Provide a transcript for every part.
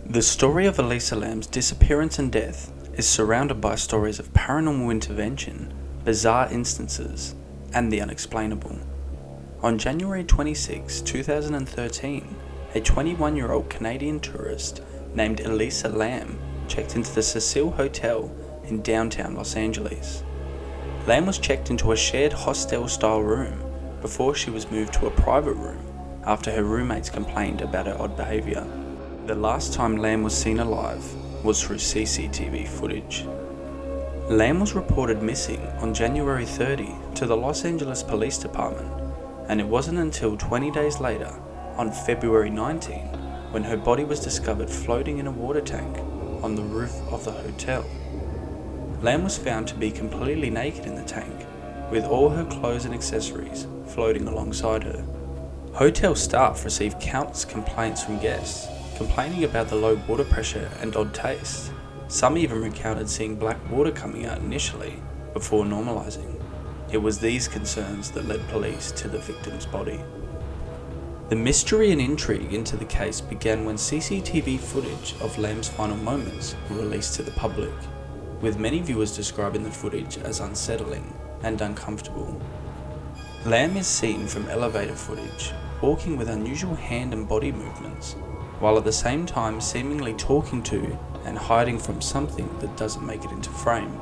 The story of Elisa Lam's disappearance and death is surrounded by stories of paranormal intervention, bizarre instances, and the unexplainable. On January 26, 2013, a 21-year-old Canadian tourist named Elisa Lam checked into the Cecil Hotel in downtown Los Angeles. Lam was checked into a shared hostel-style room before she was moved to a private room after her roommates complained about her odd behaviour. The last time Lam was seen alive was through CCTV footage. Lam was reported missing on January 30 to the Los Angeles Police Department, and it wasn't until 20 days later, on February 19, when her body was discovered floating in a water tank on the roof of the hotel. Lam was found to be completely naked in the tank, with all her clothes and accessories floating alongside her. Hotel staff received countless complaints from guests, complaining about the low water pressure and odd taste. Some even recounted seeing black water coming out initially, before normalizing. It was these concerns that led police to the victim's body. The mystery and intrigue into the case began when CCTV footage of Lam's final moments were released to the public, with many viewers describing the footage as unsettling and uncomfortable. Lam is seen from elevator footage, walking with unusual hand and body movements, while at the same time seemingly talking to and hiding from something that doesn't make it into frame.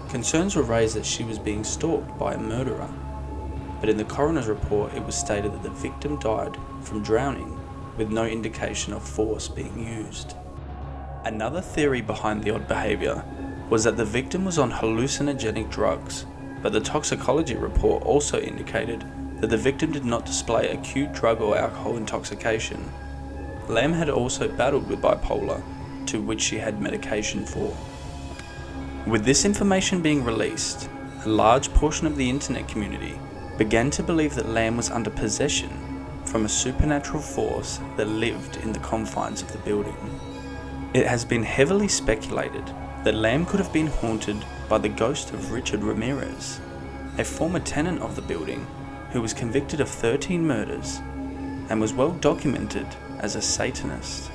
Concerns were raised that she was being stalked by a murderer, but in the coroner's report it was stated that the victim died from drowning, with no indication of force being used. Another theory behind the odd behaviour was that the victim was on hallucinogenic drugs, but the toxicology report also indicated that the victim did not display acute drug or alcohol intoxication. Lam had also battled with bipolar, to which she had medication for. With this information being released, a large portion of the internet community began to believe that Lam was under possession from a supernatural force that lived in the confines of the building. It has been heavily speculated that Lam could have been haunted by the ghost of Richard Ramirez, a former tenant of the building who was convicted of 13 murders and was well documented as a Satanist.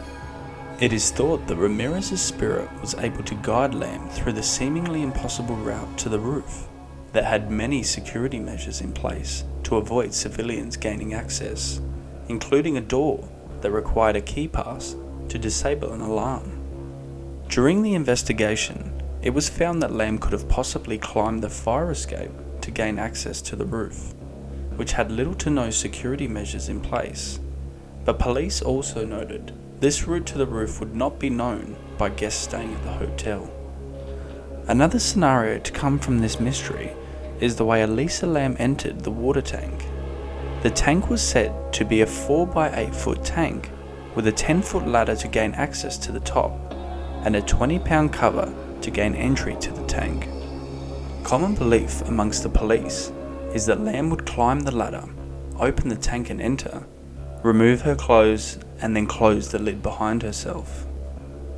It is thought that Ramirez's spirit was able to guide Lam through the seemingly impossible route to the roof that had many security measures in place to avoid civilians gaining access, including a door that required a key pass to disable an alarm. During the investigation, it was found that Lam could have possibly climbed the fire escape to gain access to the roof, which had little to no security measures in place. But police also noted this route to the roof would not be known by guests staying at the hotel. Another scenario to come from this mystery is the way Elisa Lam entered the water tank. The tank was said to be a 4x8 foot tank with a 10-foot ladder to gain access to the top and a 20-pound cover to gain entry to the tank. Common belief amongst the police is that Lam would climb the ladder, open the tank and enter, remove her clothes, and then close the lid behind herself.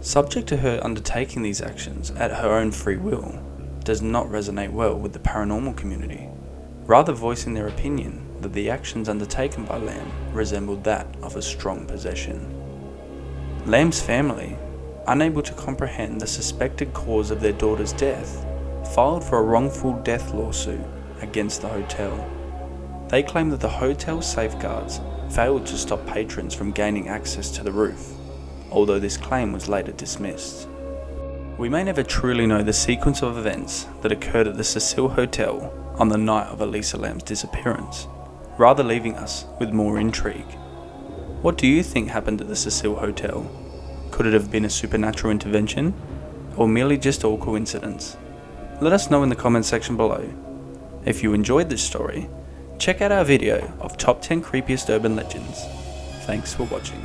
Subject to her undertaking these actions at her own free will does not resonate well with the paranormal community, rather voicing their opinion that the actions undertaken by Lam resembled that of a strong possession. Lam's family, unable to comprehend the suspected cause of their daughter's death, filed for a wrongful death lawsuit against the hotel. They claim that the hotel's safeguards failed to stop patrons from gaining access to the roof, although this claim was later dismissed. We may never truly know the sequence of events that occurred at the Cecil Hotel on the night of Elisa Lam's disappearance, rather leaving us with more intrigue. What do you think happened at the Cecil Hotel? Could it have been a supernatural intervention, or merely just all coincidence? Let us know in the comments section below. If you enjoyed this story, check out our video of Top 10 Creepiest Urban Legends. Thanks for watching.